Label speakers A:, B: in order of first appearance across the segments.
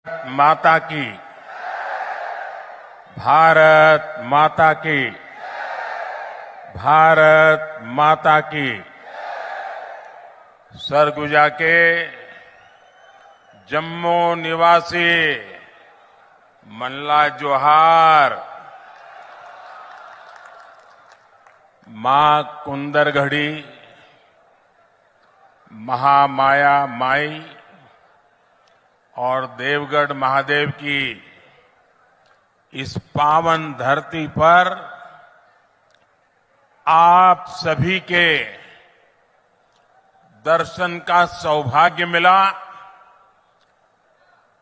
A: माता की, भारत माता की, भारत माता की। सरगुजा के जम्मू निवासी मल्ला जोहार, मां कुंदरगढ़ी, महामाया माई और देवगढ़ महादेव की इस पावन धरती पर आप सभी के दर्शन का सौभाग्य मिला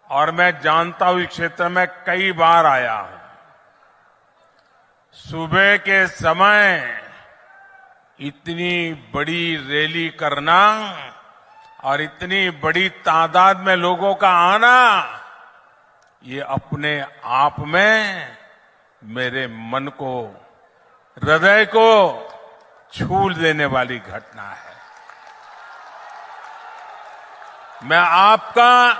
A: और मैं जानता हूं इस क्षेत्र में कई बार आया हूं। सुबह के समय इतनी बड़ी रैली करना और इतनी बड़ी तादाद में लोगों का आना, ये अपने आप में मेरे मन को, हृदय को छू देने वाली घटना है। मैं आपका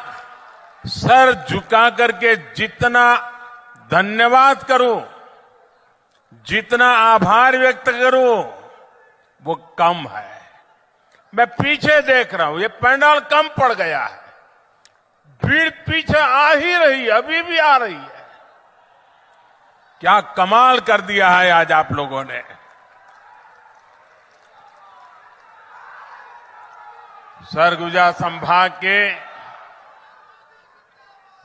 A: सर झुका करके जितना धन्यवाद करूं, जितना आभार व्यक्त करूं, वो कम है। मैं पीछे देख रहा हूं, ये पंडाल कम पड़ गया है, भीड़ पीछे आ ही रही है, अभी भी आ रही है। क्या कमाल कर दिया है आज आप लोगों ने। सरगुजा संभाग के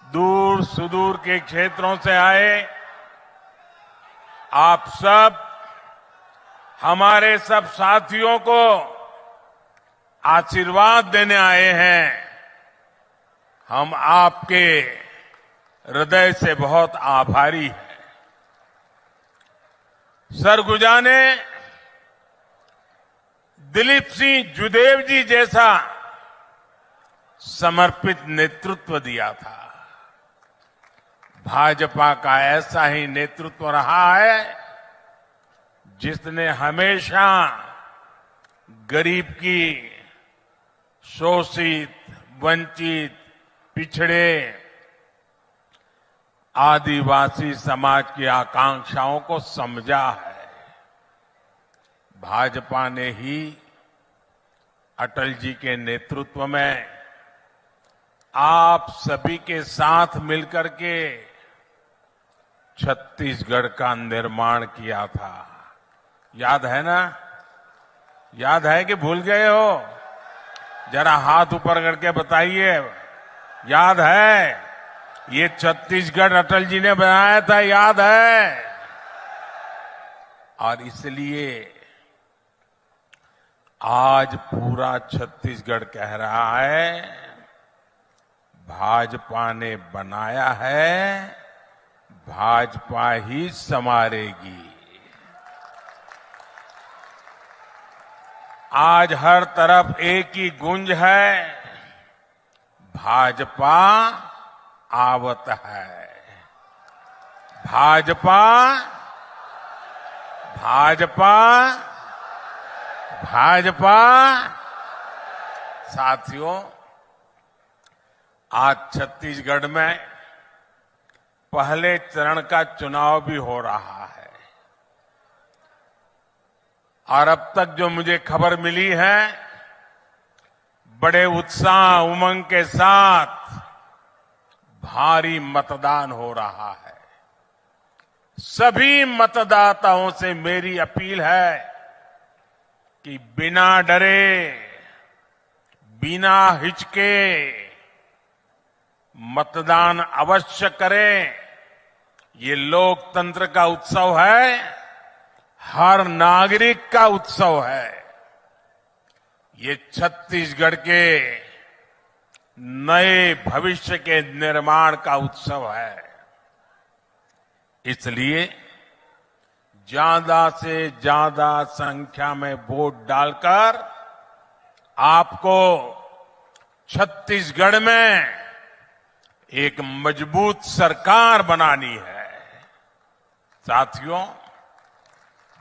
A: दूर सुदूर के क्षेत्रों से आए आप सब हमारे सब साथियों को आशीर्वाद देने आए हैं। हम आपके हृदय से बहुत आभारी हैं। सरगुजा ने दिलीप सिंह जुदेव जी जैसा समर्पित नेतृत्व दिया था। भाजपा का ऐसा ही नेतृत्व रहा है जिसने हमेशा गरीब की, शोषित, वंचित, पिछड़े, आदिवासी समाज की आकांक्षाओं को समझा है। भाजपा ने ही अटल जी के नेतृत्व में आप सभी के साथ मिलकर के छत्तीसगढ़ का निर्माण किया था। याद है ना? याद है कि भूल गए हो? जरा हाथ ऊपर करके बताइए, याद है? ये छत्तीसगढ़ अटल जी ने बनाया था, याद है? और इसलिए आज पूरा छत्तीसगढ़ कह रहा है, भाजपा ने बनाया है, भाजपा ही संवारेगी। आज हर तरफ एक ही गूंज है, भाजपा आवत है। भाजपा, भाजपा, भाजपा। साथियों, आज छत्तीसगढ़ में पहले चरण का चुनाव भी हो रहा है और अब तक जो मुझे खबर मिली है, बड़े उत्साह उमंग के साथ भारी मतदान हो रहा है। सभी मतदाताओं से मेरी अपील है कि बिना डरे, बिना हिचके मतदान अवश्य करें। ये लोकतंत्र का उत्सव है, हर नागरिक का उत्सव है। ये छत्तीसगढ़ के नए भविष्य के निर्माण का उत्सव है। इसलिए ज्यादा से ज्यादा संख्या में वोट डालकर आपको छत्तीसगढ़ में एक मजबूत सरकार बनानी है। साथियों,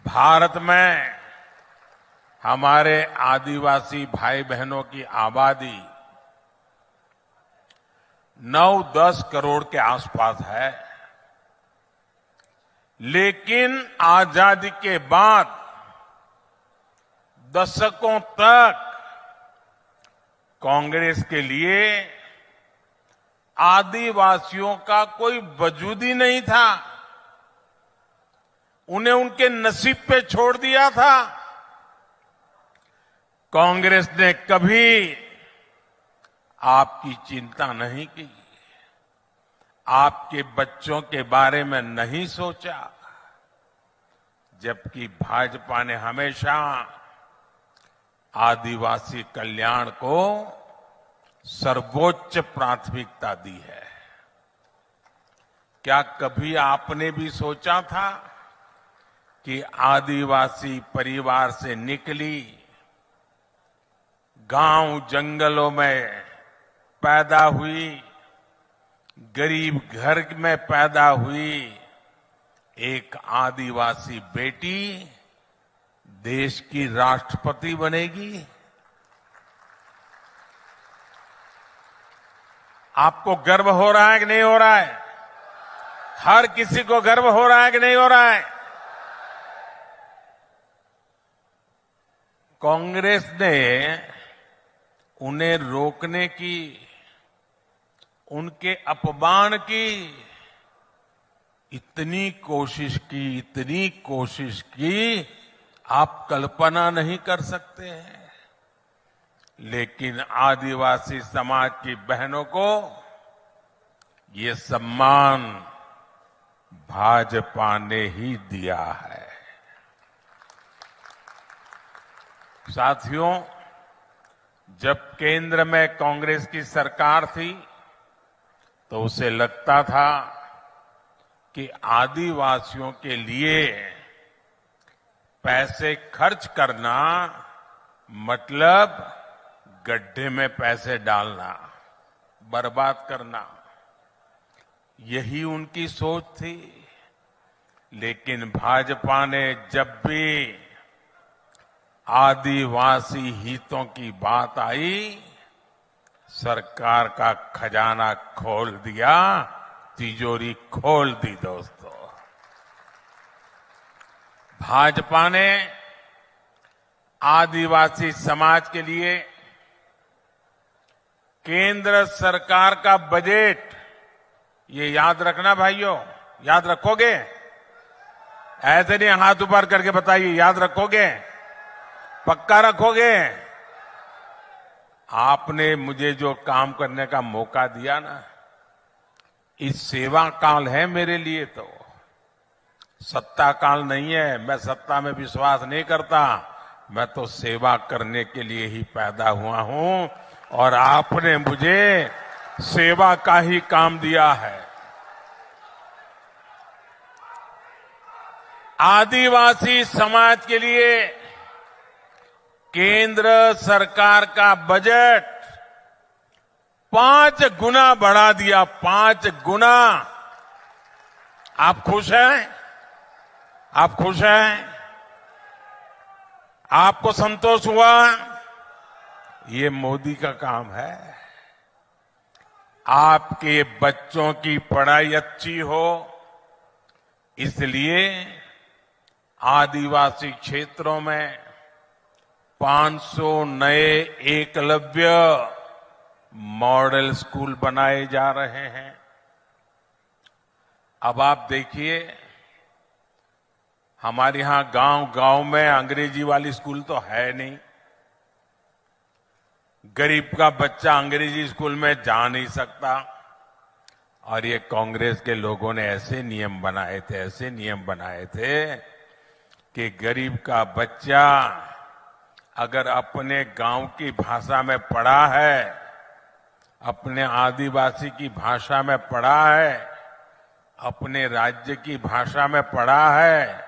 A: भारत में हमारे आदिवासी भाई बहनों की आबादी 9-10 करोड़ के आसपास है। लेकिन आजादी के बाद दशकों तक कांग्रेस के लिए आदिवासियों का कोई वजूद ही नहीं था। उन्हें उनके नसीब पे छोड़ दिया था। कांग्रेस ने कभी आपकी चिंता नहीं की, आपके बच्चों के बारे में नहीं सोचा, जबकि भाजपा ने हमेशा आदिवासी कल्याण को सर्वोच्च प्राथमिकता दी है। क्या कभी आपने भी सोचा था कि आदिवासी परिवार से निकली, गांव जंगलों में पैदा हुई, गरीब घर में पैदा हुई एक आदिवासी बेटी देश की राष्ट्रपति बनेगी? आपको गर्व हो रहा है कि नहीं हो रहा है? हर किसी को गर्व हो रहा है कि नहीं हो रहा है? कांग्रेस ने उन्हें रोकने की, उनके अपमान की इतनी कोशिश की आप कल्पना नहीं कर सकते हैं। लेकिन आदिवासी समाज की बहनों को ये सम्मान भाजपा ने ही दिया है। साथियों, जब केंद्र में कांग्रेस की सरकार थी तो उसे लगता था कि आदिवासियों के लिए पैसे खर्च करना मतलब गड्ढे में पैसे डालना, बर्बाद करना, यही उनकी सोच थी। लेकिन भाजपा ने जब भी आदिवासी हितों की बात आई, सरकार का खजाना खोल दिया, तिजोरी खोल दी। दोस्तों, भाजपा ने आदिवासी समाज के लिए केंद्र सरकार का बजट, ये याद रखना भाइयों, याद रखोगे? ऐसे नहीं हाथ ऊपर करके बताइए, याद रखोगे? पक्का रखोगे? आपने मुझे जो काम करने का मौका दिया ना, इस सेवा काल है मेरे लिए, तो सत्ता काल नहीं है। मैं सत्ता में विश्वास नहीं करता, मैं तो सेवा करने के लिए ही पैदा हुआ हूं और आपने मुझे सेवा का ही काम दिया है। आदिवासी समाज के लिए केंद्र सरकार का बजट 5 गुना बढ़ा दिया, 5 गुना। आप खुश हैं? आप खुश हैं? आपको संतोष हुआ? ये मोदी का काम है। आपके बच्चों की पढ़ाई अच्छी हो, इसलिए आदिवासी क्षेत्रों में 500 नए एकलव्य मॉडल स्कूल बनाए जा रहे हैं। अब आप देखिए, हमारे यहां गांव-गांव में अंग्रेजी वाली स्कूल तो है नहीं। गरीब का बच्चा अंग्रेजी स्कूल में जा नहीं सकता। और ये कांग्रेस के लोगों ने ऐसे नियम बनाए थे कि गरीब का बच्चा अगर अपने गांव की भाषा में पढ़ा है, अपने आदिवासी की भाषा में पढ़ा है, अपने राज्य की भाषा में पढ़ा है,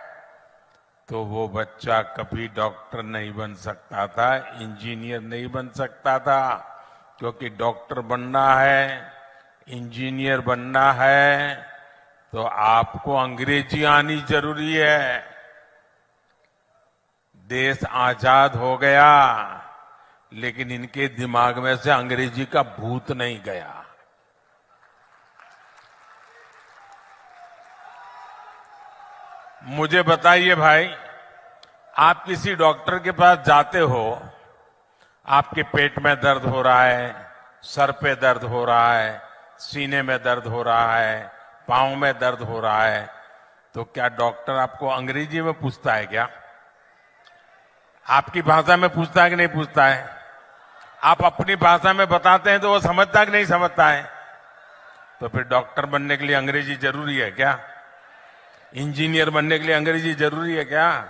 A: तो वो बच्चा कभी डॉक्टर नहीं बन सकता था, इंजीनियर नहीं बन सकता था। क्योंकि डॉक्टर बनना है, इंजीनियर बनना है, तो आपको अंग्रेजी आनी जरूरी है। देश आजाद हो गया, लेकिन इनके दिमाग में से अंग्रेजी का भूत नहीं गया। मुझे बताइए भाई, आप किसी डॉक्टर के पास जाते हो, आपके पेट में दर्द हो रहा है, सर पे दर्द हो रहा है, सीने में दर्द हो रहा है, पांव में दर्द हो रहा है, तो क्या डॉक्टर आपको अंग्रेजी में पूछता है क्या? आपकी भाषा में पूछता है कि नहीं पूछता है? आप अपनी भाषा में बताते हैं तो वो समझता कि नहीं समझता है? तो फिर डॉक्टर बनने के लिए अंग्रेजी जरूरी है क्या? इंजीनियर बनने के लिए अंग्रेजी जरूरी है क्या?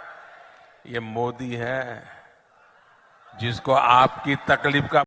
A: ये मोदी है जिसको आपकी तकलीफ का